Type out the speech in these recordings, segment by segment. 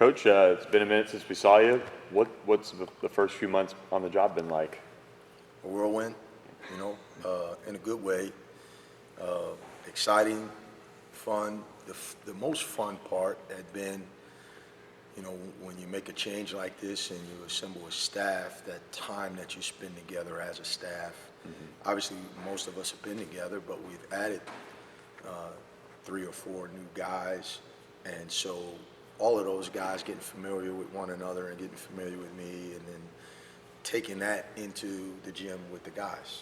Coach, it's been a minute since we saw you. What's the first few months on the job been like? A whirlwind, in a good way. Exciting, fun. The most fun part had been, when you make a change like this and you assemble a staff, that time that you spend together as a staff. Mm-hmm. Obviously, most of us have been together, but we've added 3 or 4 new guys, and so all of those guys getting familiar with one another and getting familiar with me, and then taking that into the gym with the guys,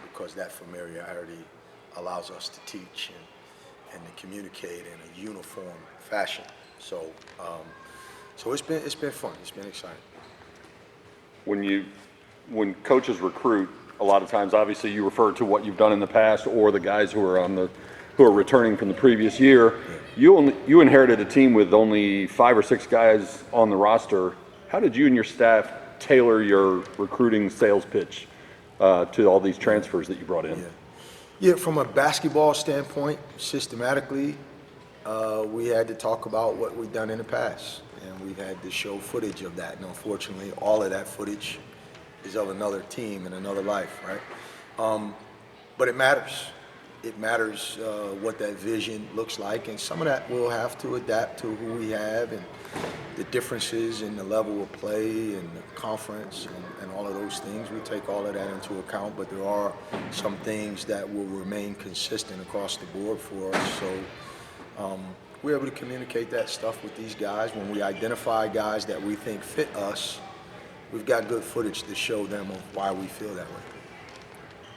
because that familiarity allows us to teach and to communicate in a uniform fashion. So, so it's been fun. It's been exciting. When coaches recruit, a lot of times, obviously, you refer to what you've done in the past or the guys who are returning from the previous year. Yeah. You inherited a team with only 5 or 6 guys on the roster. How did you and your staff tailor your recruiting sales pitch to all these transfers that you brought in? Yeah, from a basketball standpoint, systematically, we had to talk about what we've done in the past, and we've had to show footage of that. And unfortunately, all of that footage is of another team and another life, right? But it matters. It matters what that vision looks like, and some of that we'll have to adapt to who we have and the differences in the level of play and the conference and all of those things. We take all of that into account, but there are some things that will remain consistent across the board for us. So we're able to communicate that stuff with these guys. When we identify guys that we think fit us, we've got good footage to show them of why we feel that way.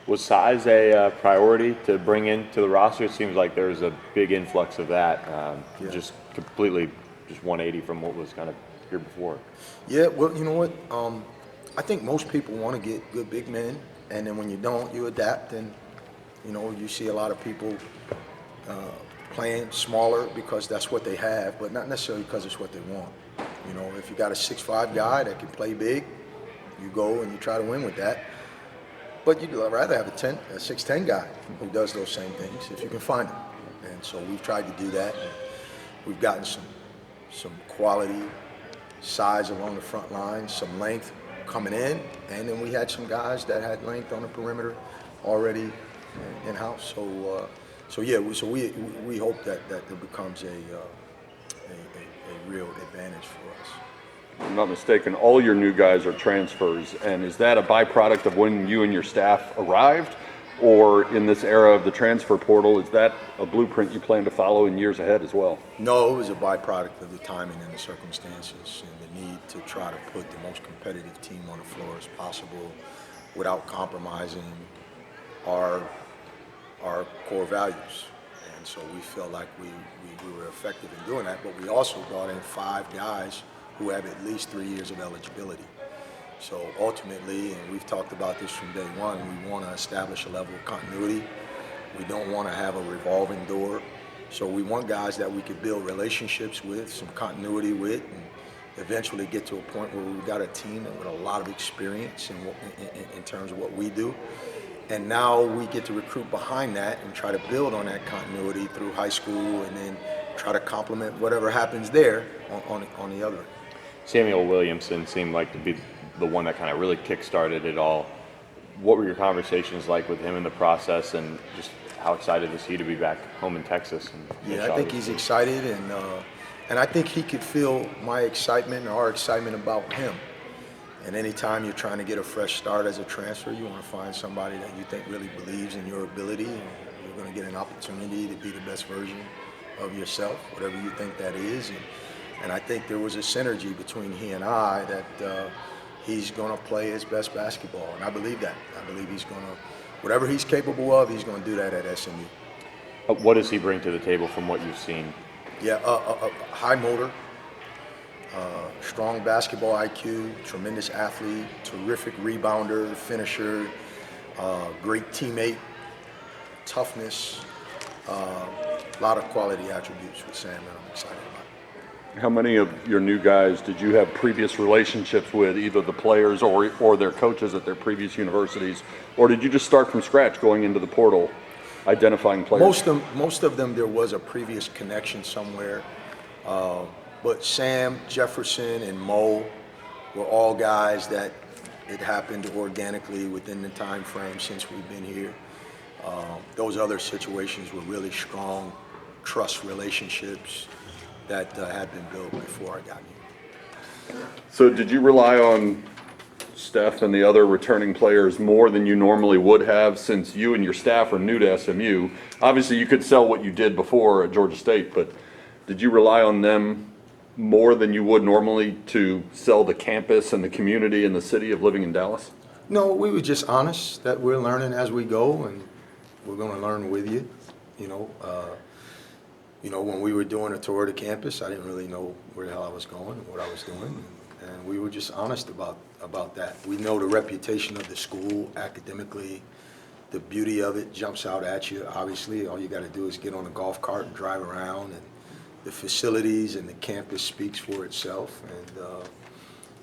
Was size a priority to bring into the roster? It seems like there's a big influx of that, just completely 180 from what was kind of here before. Yeah, well, you know what? I think most people want to get good big men, and then when you don't, you adapt, and you see a lot of people playing smaller because that's what they have, but not necessarily because it's what they want. If you got a 6'5" guy that can play big, you go and you try to win with that. But you'd rather have a 6'10" guy who does those same things if you can find them. And so we've tried to do that. And we've gotten some quality size along the front line, some length coming in, and then we had some guys that had length on the perimeter already in-house. So we hope that it becomes a real advantage for us. If I'm not mistaken, all your new guys are transfers, and is that a byproduct of when you and your staff arrived, or in this era of the transfer portal, is that a blueprint you plan to follow in years ahead as well? No, it was a byproduct of the timing and the circumstances and the need to try to put the most competitive team on the floor as possible without compromising our core values. And so we felt like we were effective in doing that, but we also brought in 5 guys who have at least 3 years of eligibility. So ultimately, and we've talked about this from day one, we want to establish a level of continuity. We don't want to have a revolving door. So we want guys that we could build relationships with, some continuity with, and eventually get to a point where we've got a team with a lot of experience in terms of what we do. And now we get to recruit behind that and try to build on that continuity through high school, and then try to complement whatever happens there on the other end. Samuel Williamson seemed like to be the one that kind of really kick-started it all. What were your conversations like with him in the process, and just how excited is he to be back home in Texas? Yeah, I think he's excited, and I think he could feel my excitement, our excitement about him. And anytime you're trying to get a fresh start as a transfer, you want to find somebody that you think really believes in your ability, and you're going to get an opportunity to be the best version of yourself, whatever you think that is. And I think there was a synergy between he and I that he's going to play his best basketball, and I believe that. I believe he's going to, whatever he's capable of, he's going to do that at SMU. What does he bring to the table from what you've seen? Yeah, high motor, strong basketball IQ, tremendous athlete, terrific rebounder, finisher, great teammate, toughness, a lot of quality attributes with Sam that I'm excited about. How many of your new guys did you have previous relationships with, either the players or their coaches at their previous universities, or did you just start from scratch going into the portal, identifying players? Most of them there was a previous connection somewhere. But Sam, Jefferson, and Mo were all guys that it happened organically within the time frame since we've been here. Those other situations were really strong trust relationships that had been built before I got here. So did you rely on Steph and the other returning players more than you normally would have, since you and your staff are new to SMU? Obviously, you could sell what you did before at Georgia State, but did you rely on them more than you would normally to sell the campus and the community and the city of living in Dallas? No, we were just honest that we're learning as we go, and we're going to learn with you. When we were doing a tour of the campus, I didn't really know where the hell I was going and what I was doing, and we were just honest about that. We know the reputation of the school academically. The beauty of it jumps out at you. Obviously, all you got to do is get on a golf cart and drive around, and the facilities and the campus speaks for itself.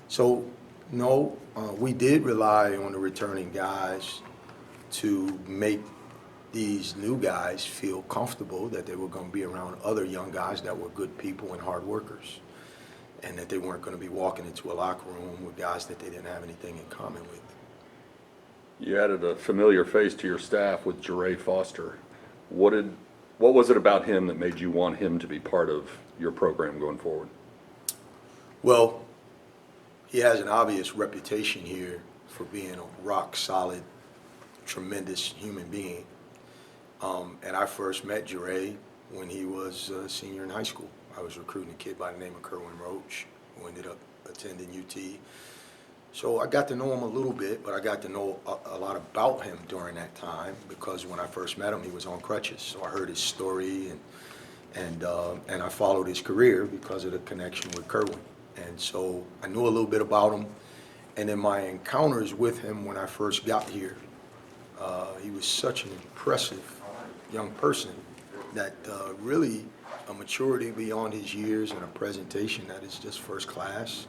And we did rely on the returning guys to make these new guys feel comfortable that they were going to be around other young guys that were good people and hard workers, and that they weren't going to be walking into a locker room with guys that they didn't have anything in common with. You added a familiar face to your staff with Jaray Foster. What was it about him that made you want him to be part of your program going forward? Well, he has an obvious reputation here for being a rock solid, tremendous human being. And I first met Jaray when he was a senior in high school. I was recruiting a kid by the name of Kerwin Roach, who ended up attending UT. So I got to know him a little bit, but I got to know a lot about him during that time, because when I first met him, he was on crutches. So I heard his story, and I followed his career because of the connection with Kerwin. And so I knew a little bit about him. And in my encounters with him when I first got here, he was such an impressive young person that really a maturity beyond his years and a presentation that is just first class.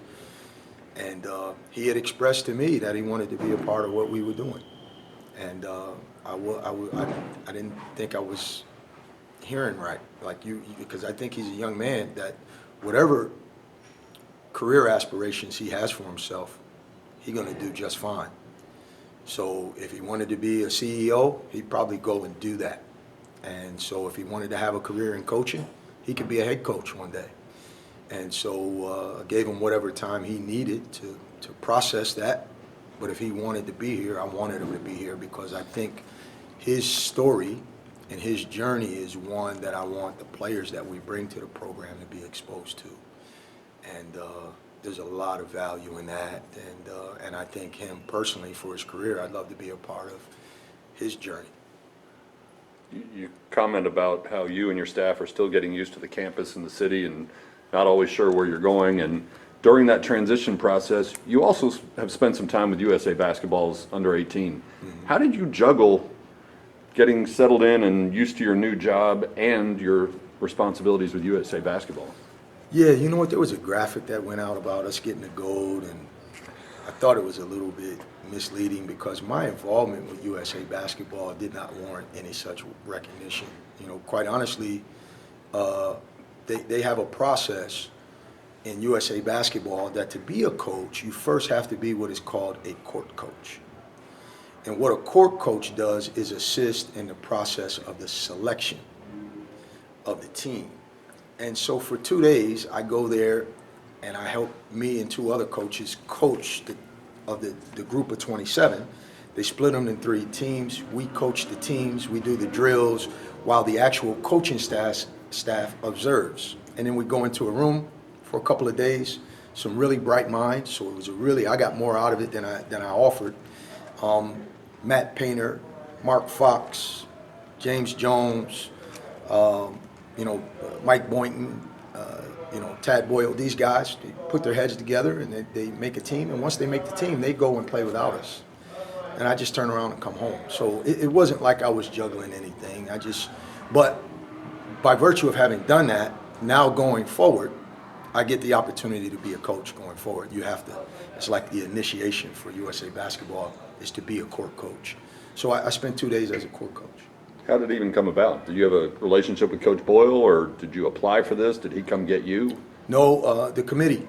And he had expressed to me that he wanted to be a part of what we were doing. And I didn't think I was hearing right, because I think he's a young man that whatever career aspirations he has for himself, he's going to do just fine. So if he wanted to be a CEO, he'd probably go and do that. And so if he wanted to have a career in coaching, he could be a head coach one day. And so I gave him whatever time he needed to process that. But if he wanted to be here, I wanted him to be here, because I think his story and his journey is one that I want the players that we bring to the program to be exposed to. And there's a lot of value in that. And I think him personally, for his career, I'd love to be a part of his journey. You comment about how you and your staff are still getting used to the campus and the city and not always sure where you're going. And during that transition process, you also have spent some time with USA Basketball's under 18. Mm-hmm. How did you juggle getting settled in and used to your new job and your responsibilities with USA Basketball? Yeah, you know what? There was a graphic that went out about us getting the gold, and I thought it was a little bit misleading because my involvement with USA Basketball did not warrant any such recognition. Quite honestly, they have a process in USA Basketball that to be a coach, you first have to be what is called a court coach. And what a court coach does is assist in the process of the selection of the team. And so for 2 days, I go there and I help me and 2 other coaches coach the group of 27. They split them in 3 teams. We coach the teams, we do the drills, while the actual coaching staff observes. And then we go into a room for a couple of days, some really bright minds. So it was I got more out of it than I offered. Matt Painter, Mark Fox, James Jones, Mike Boynton, Tad Boyle, these guys, they put their heads together and they make a team. And once they make the team, they go and play without us. And I just turn around and come home. So it wasn't like I was juggling anything. But by virtue of having done that, now going forward, I get the opportunity to be a coach going forward. It's like the initiation for USA Basketball is to be a court coach. So I spent 2 days as a court coach. How did it even come about? Did you have a relationship with Coach Boyle, or did you apply for this? Did he come get you? No, the committee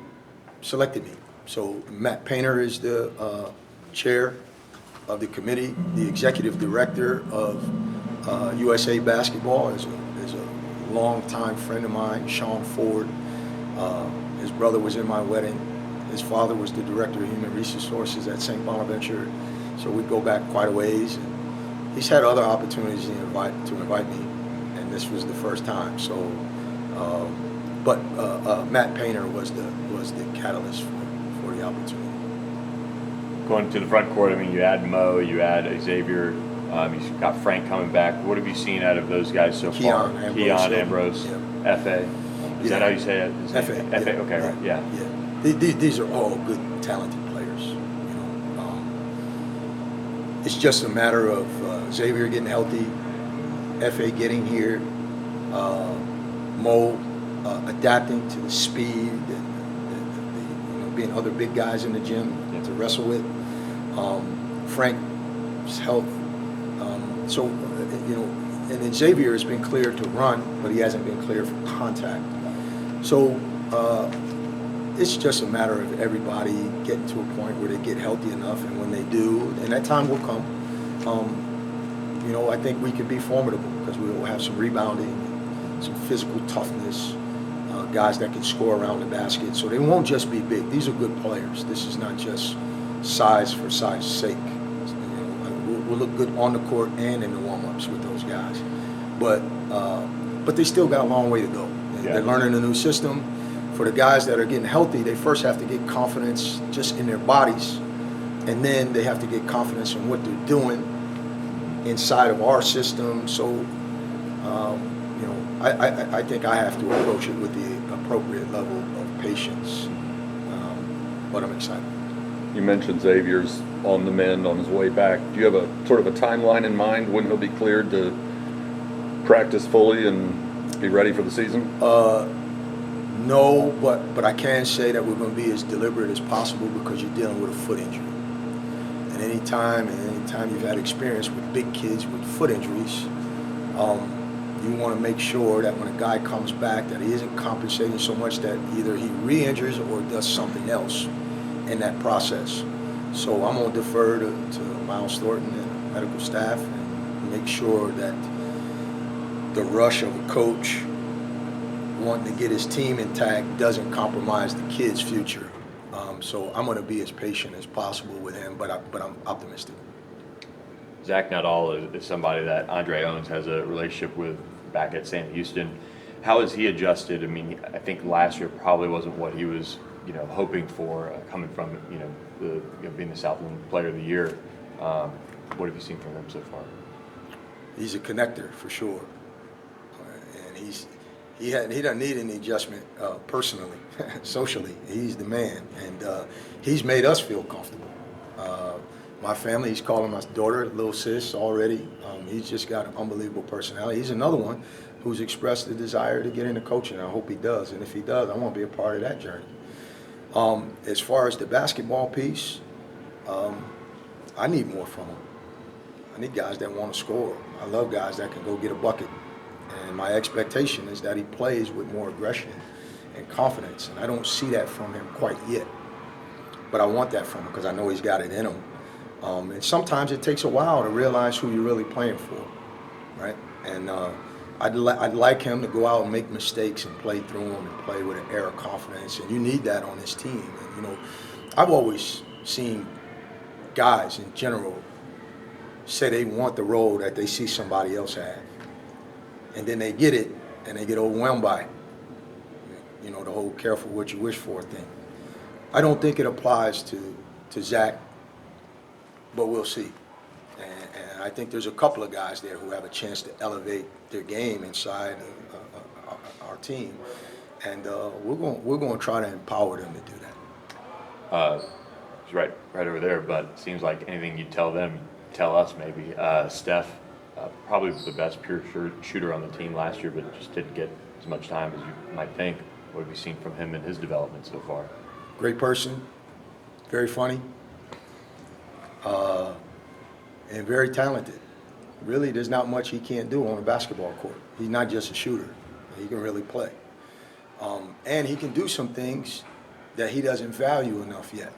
selected me. So Matt Painter is the chair of the committee. The executive director of USA Basketball is a longtime friend of mine, Sean Ford. His brother was in my wedding. His father was the director of human resources at St. Bonaventure. So we go back quite a ways. And he's had other opportunities to invite me, and this was the first time. So, but Matt Painter was the catalyst for the opportunity. Going to the front court, I mean, you add Mo, you add Xavier, you've got Frank coming back. What have you seen out of those guys so far? Keon Ambrose, yeah. F.A. Is that how you say it? F.A. F.A. Yeah. Okay, right. Yeah. These are all good, talented players. It's just a matter of Xavier getting healthy, F.A. getting here, Mo adapting to the speed and being other big guys in the gym to wrestle with. Frank's health. And then Xavier has been cleared to run, but he hasn't been cleared for contact. So it's just a matter of everybody getting to a point where they get healthy enough, and when they do, and that time will come, I think we could be formidable because we will have some rebounding, some physical toughness, guys that can score around the basket. So they won't just be big. These are good players. This is not just size for size sake. We'll look good on the court and in the warm-ups with those guys. But they still got a long way to go. They're learning a new system. For the guys that are getting healthy, they first have to get confidence just in their bodies, and then they have to get confidence in what they're doing inside of our system. So, I think I have to approach it with the appropriate level of patience, but I'm excited. You mentioned Xavier's on the mend, on his way back. Do you have a sort of a timeline in mind when he'll be cleared to practice fully and be ready for the season? No, but I can say that we're going to be as deliberate as possible because you're dealing with a foot injury. And anytime you've had experience with big kids with foot injuries, you want to make sure that when a guy comes back that he isn't compensating so much that either he re-injures or does something else in that process. So I'm going to defer to Miles Thornton and medical staff and make sure that the rush of a coach wanting to get his team intact doesn't compromise the kid's future. So I'm going to be as patient as possible with him, but I'm optimistic. Zach Nuttall is somebody that Andre Owens has a relationship with back at Sam Houston. How has he adjusted? I mean, I think last year probably wasn't what he was, hoping for coming from, being the Southland Player of the Year. What have you seen from him so far? He's a connector for sure, and he doesn't need any adjustment personally, socially. He's the man, and he's made us feel comfortable. My family, he's calling my daughter little sis already. He's just got an unbelievable personality. He's another one who's expressed the desire to get into coaching. I hope he does, and if he does, I want to be a part of that journey. As far as the basketball piece, I need more from him. I need guys that want to score. I love guys that can go get a bucket. And my expectation is that he plays with more aggression and confidence. And I don't see that from him quite yet. But I want that from him because I know he's got it in him. And sometimes it takes a while to realize who you're really playing for, right? And I'd like him to go out and make mistakes and play through them and play with an air of confidence. And you need that on this team. And, I've always seen guys in general say they want the role that they see somebody else have. And then they get it, and they get overwhelmed by it. The whole careful what you wish for thing. I don't think it applies to Zach, but we'll see. And I think there's a couple of guys there who have a chance to elevate their game inside our team. And we're going to try to empower them to do that. He's right over there, but it seems like anything you tell them, tell us maybe. Steph, probably the best pure shooter on the team last year, but just didn't get as much time as you might think. What have you seen from him in his development so far? Great person, very funny, and very talented. Really, there's not much he can't do on a basketball court. He's not just a shooter. He can really play. And he can do some things that he doesn't value enough yet.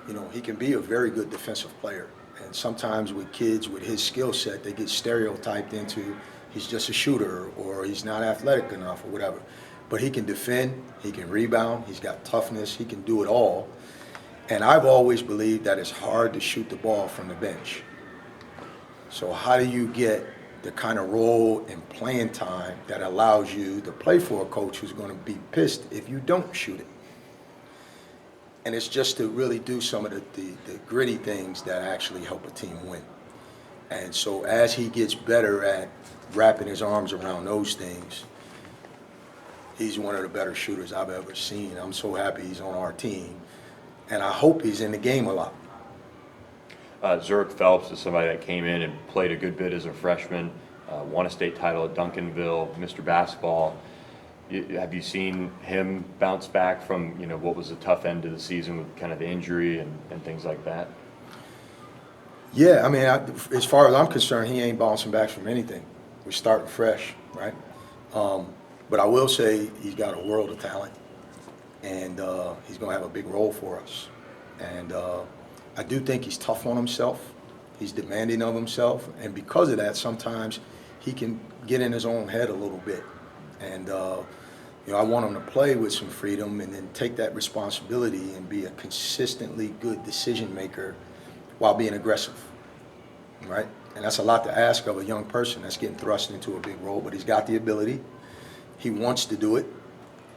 You know, he can be a very good defensive player. And sometimes with kids with his skill set, they get stereotyped into he's just a shooter or he's not athletic enough or whatever. But he can defend, he can rebound, he's got toughness, he can do it all. And I've always believed that it's hard to shoot the ball from the bench. So how do you get the kind of role and playing time that allows you to play for a coach who's going to be pissed if you don't shoot it? And it's just to really do some of the gritty things that actually help a team win. And so as he gets better at wrapping his arms around those things, he's one of the better shooters I've ever seen. I'm so happy he's on our team. And I hope he's in the game a lot. Zurich Phelps is somebody that came in and played a good bit as a freshman, won a state title at Duncanville, Mr. Basketball. Have you seen him bounce back from, you know, what was a tough end to the season with kind of the injury and things like that? Yeah, I mean, as far as I'm concerned, he ain't bouncing back from anything. We're starting fresh, right? But I will say he's got a world of talent, and he's going to have a big role for us. And I do think he's tough on himself. He's demanding of himself, and because of that, sometimes he can get in his own head a little bit. And you know, I want him to play with some freedom and then take that responsibility and be a consistently good decision maker while being aggressive, right? And that's a lot to ask of a young person that's getting thrust into a big role, but he's got the ability. He wants to do it.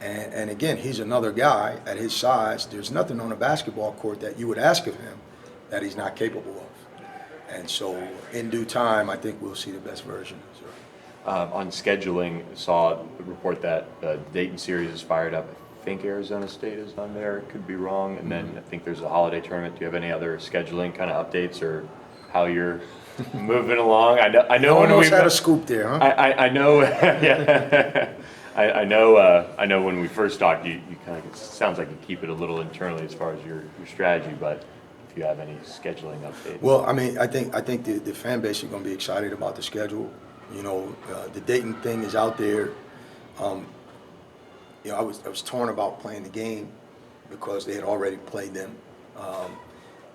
And again, he's another guy at his size. There's nothing on a basketball court that you would ask of him that he's not capable of. And so in due time, I think we'll see the best version of Zurich. On scheduling, saw the report that the Dayton series is fired up. I think Arizona State is on there, could be wrong. And then I think there's a holiday tournament. Do you have any other scheduling kind of updates or how you're moving along? I know when Almost we had a scoop there, huh? I know, yeah. I know when we first talked, you kind of, it sounds like you keep it a little internally as far as your strategy, but if you have any scheduling updates. Well, I mean, I think the fan base is going to be excited about the schedule. You know, the Dayton thing is out there. You know, I was torn about playing the game because they had already played them.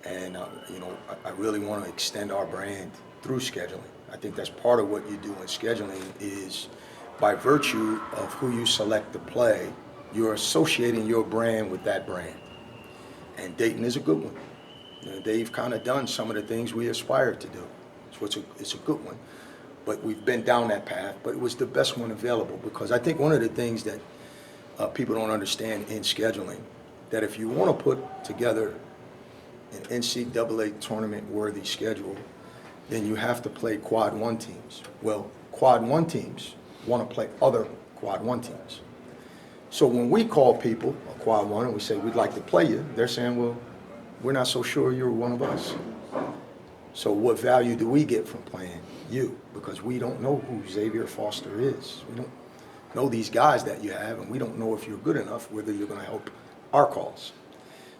You know, I really want to extend our brand through scheduling. I think that's part of what you do in scheduling is by virtue of who you select to play, you're associating your brand with that brand. And Dayton is a good one. You know, they've kind of done some of the things we aspire to do. So it's a good one. But we've been down that path, but it was the best one available because I think one of the things that people don't understand in scheduling, that if you want to put together an NCAA tournament-worthy schedule, then you have to play quad one teams. Well, quad one teams want to play other quad one teams. So when we call people a quad one and we say we'd like to play you, they're saying, well, we're not so sure you're one of us. So what value do we get from playing you? Because we don't know who Jaray Foster is. We don't know these guys that you have, and we don't know if you're good enough, whether you're going to help our cause.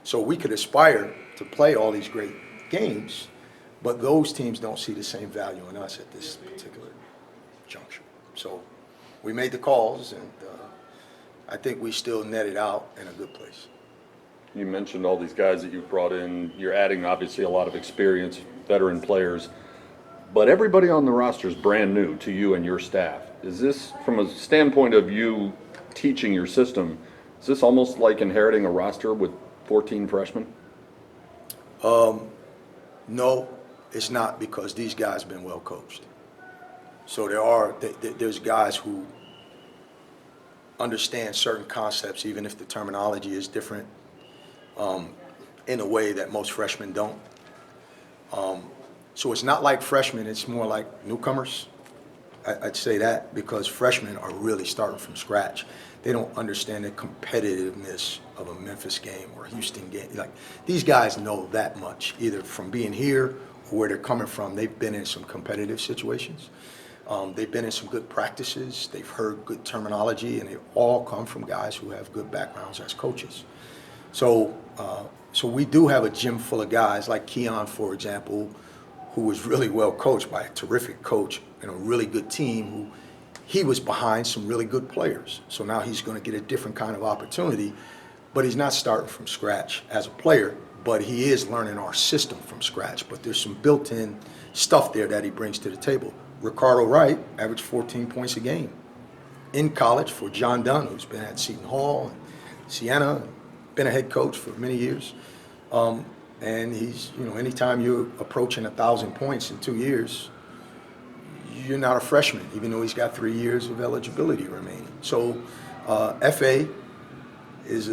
So we could aspire to play all these great games, but those teams don't see the same value in us at this particular juncture. So we made the calls, and I think we still netted out in a good place. You mentioned all these guys that you've brought in. You're adding obviously a lot of experience, veteran players, but everybody on the roster is brand new to you and your staff. Is this, from a standpoint of you teaching your system, is this almost like inheriting a roster with 14 freshmen? No, it's not, because these guys have been well coached. So there's guys who understand certain concepts, even if the terminology is different, in a way that most freshmen don't. So it's not like freshmen, it's more like newcomers. I'd say that, because freshmen are really starting from scratch. They don't understand the competitiveness of a Memphis game or a Houston game. Like, these guys know that much, either from being here or where they're coming from. They've been in some competitive situations. They've been in some good practices. They've heard good terminology, and they all come from guys who have good backgrounds as coaches. So we do have a gym full of guys like Keon, for example, who was really well coached by a terrific coach and a really good team who he was behind some really good players. So now he's going to get a different kind of opportunity, but he's not starting from scratch as a player, but he is learning our system from scratch. But there's some built-in stuff there that he brings to the table. Ricardo Wright averaged 14 points a game in college for John Dunn, who's been at Seton Hall and Siena, been a head coach for many years. And he's, anytime you're approaching 1,000 points in 2 years, you're not a freshman, even though he's got 3 years of eligibility remaining. So FA is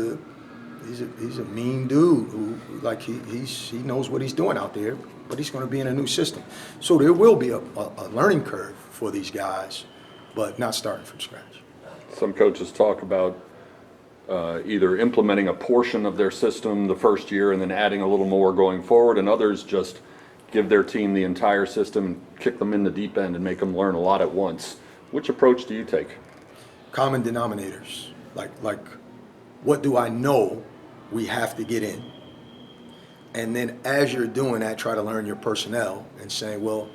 he's a mean dude who he knows what he's doing out there, but he's going to be in a new system. So there will be a learning curve for these guys, but not starting from scratch. Some coaches talk about either implementing a portion of their system the first year and then adding a little more going forward, and others just give their team the entire system and kick them in the deep end and make them learn a lot at once. Which approach do you take? Common denominators, like what do I know we have to get in? And then as you're doing that, try to learn your personnel and say, well,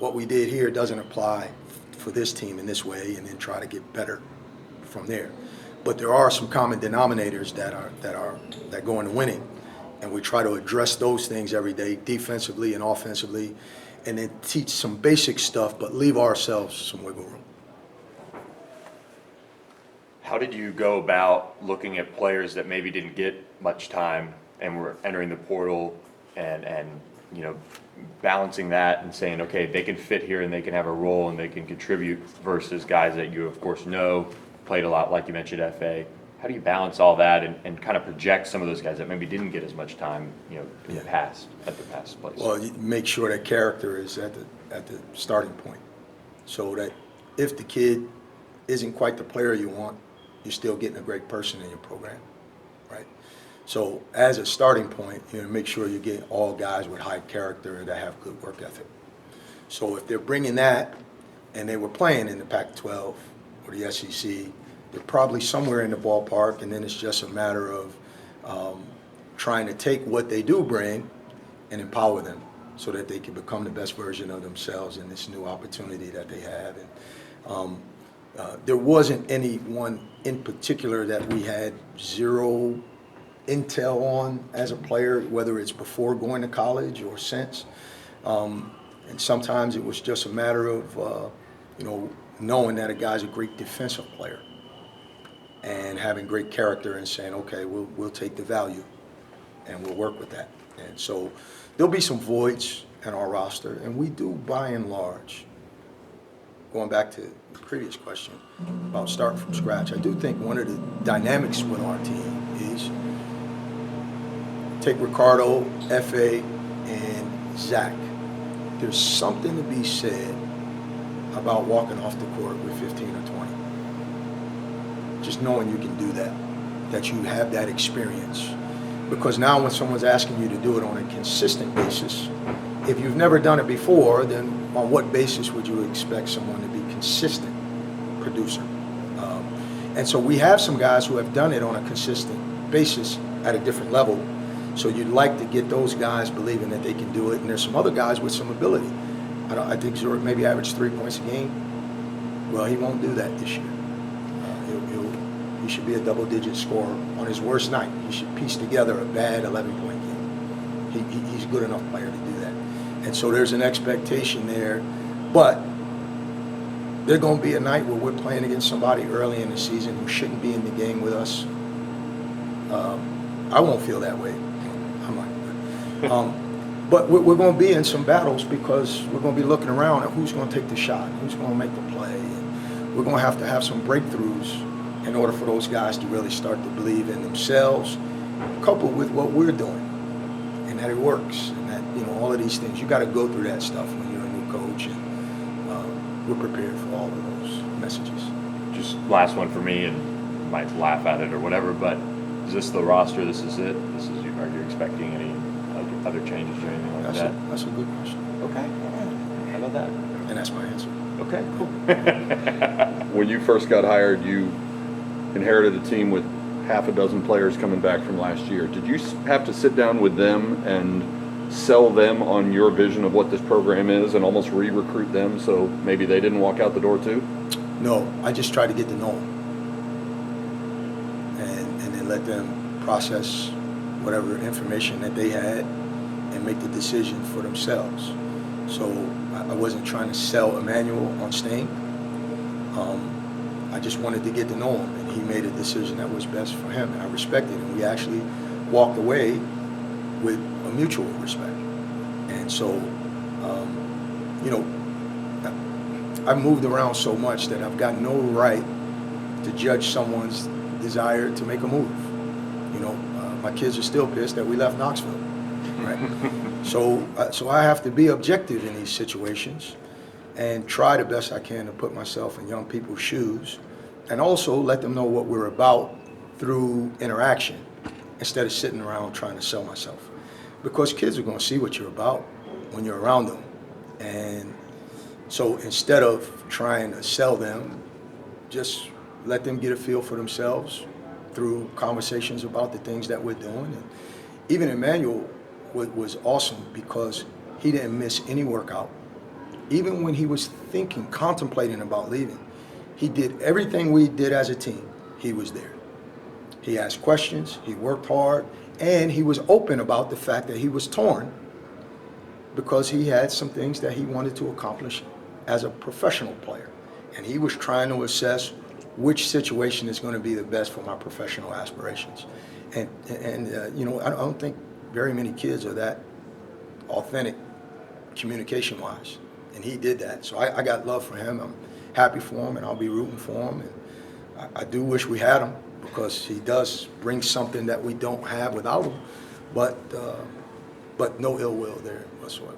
what we did here doesn't apply for this team in this way, and then try to get better from there. But there are some common denominators that go into winning, and we try to address those things every day, defensively and offensively, and then teach some basic stuff, but leave ourselves some wiggle room. How did you go about looking at players that maybe didn't get much time and were entering the portal and balancing that and saying, okay, they can fit here and they can have a role and they can contribute, versus guys that you of course know played a lot, like you mentioned, FA? How do you balance all that and kind of project some of those guys that maybe didn't get as much time, in the past, at the past place? Well, you make sure that character is at the starting point, so that if the kid isn't quite the player you want, you're still getting a great person in your program, right? So as a starting point, make sure you get all guys with high character that have good work ethic. So if they're bringing that and they were playing in the Pac-12 or the SEC, they're probably somewhere in the ballpark, and then it's just a matter of trying to take what they do bring and empower them so that they can become the best version of themselves in this new opportunity that they have. And there wasn't anyone in particular that we had zero intel on as a player, whether it's before going to college or since. And sometimes it was just a matter of, knowing that a guy's a great defensive player and having great character and saying, okay, we'll take the value and we'll work with that. And so there'll be some voids in our roster, and we do, by and large, going back to the previous question about starting from scratch, I do think one of the dynamics with our team is take Ricardo, FA, and Zach. There's something to be said about walking off the court with 15 or 20. Just knowing you can do that you have that experience. Because now when someone's asking you to do it on a consistent basis, if you've never done it before, then on what basis would you expect someone to be consistent producer? And so we have some guys who have done it on a consistent basis at a different level. So you'd like to get those guys believing that they can do it. And there's some other guys with some ability. I think Zurich maybe averaged 3 points a game. Well, he won't do that this year. He should be a double-digit scorer on his worst night. He should piece together a bad 11-point game. He's a good enough player to do that. And so there's an expectation there. But there's going to be a night where we're playing against somebody early in the season who shouldn't be in the game with us. I won't feel that way. I'm like, but we're going to be in some battles because we're going to be looking around at who's going to take the shot, who's going to make the play. And we're going to have some breakthroughs in order for those guys to really start to believe in themselves, coupled with what we're doing, and that it works, and that, all of these things. You got to go through that stuff when you're a new coach, and we're prepared for all of those messages. Just last one for me, and you might laugh at it or whatever, but is this the roster? This is it? Are you expecting any other changes or anything like that? That's a good question. Okay. How about that? And that's my answer. Okay, cool. When you first got hired, you inherited a team with half a dozen players coming back from last year. Did you have to sit down with them and sell them on your vision of what this program is and almost re-recruit them so maybe they didn't walk out the door too? No, I just tried to get to know them and then let them process whatever information that they had and make the decision for themselves. So I wasn't trying to sell Emmanuel on staying. I just wanted to get to know him, and he made a decision that was best for him, and I respected him. We actually walked away with a mutual respect. And so, you know, I've moved around so much that I've got no right to judge someone's desire to make a move. You know, my kids are still pissed that we left Knoxville, right? So I have to be objective in these situations and try the best I can to put myself in young people's shoes and also let them know what we're about through interaction instead of sitting around trying to sell myself. Because kids are going to see what you're about when you're around them. And so instead of trying to sell them, just let them get a feel for themselves through conversations about the things that we're doing. And even Emmanuel was awesome because he didn't miss any workout. Even when he was thinking, contemplating about leaving, he did everything we did as a team. He was there. He asked questions, he worked hard, and he was open about the fact that he was torn because he had some things that he wanted to accomplish as a professional player. And he was trying to assess which situation is going to be the best for my professional aspirations. And you know, I don't think very many kids are that authentic communication-wise. And he did that. So I got love for him. I'm happy for him, and I'll be rooting for him. And I do wish we had him because he does bring something that we don't have without him. But no ill will there whatsoever.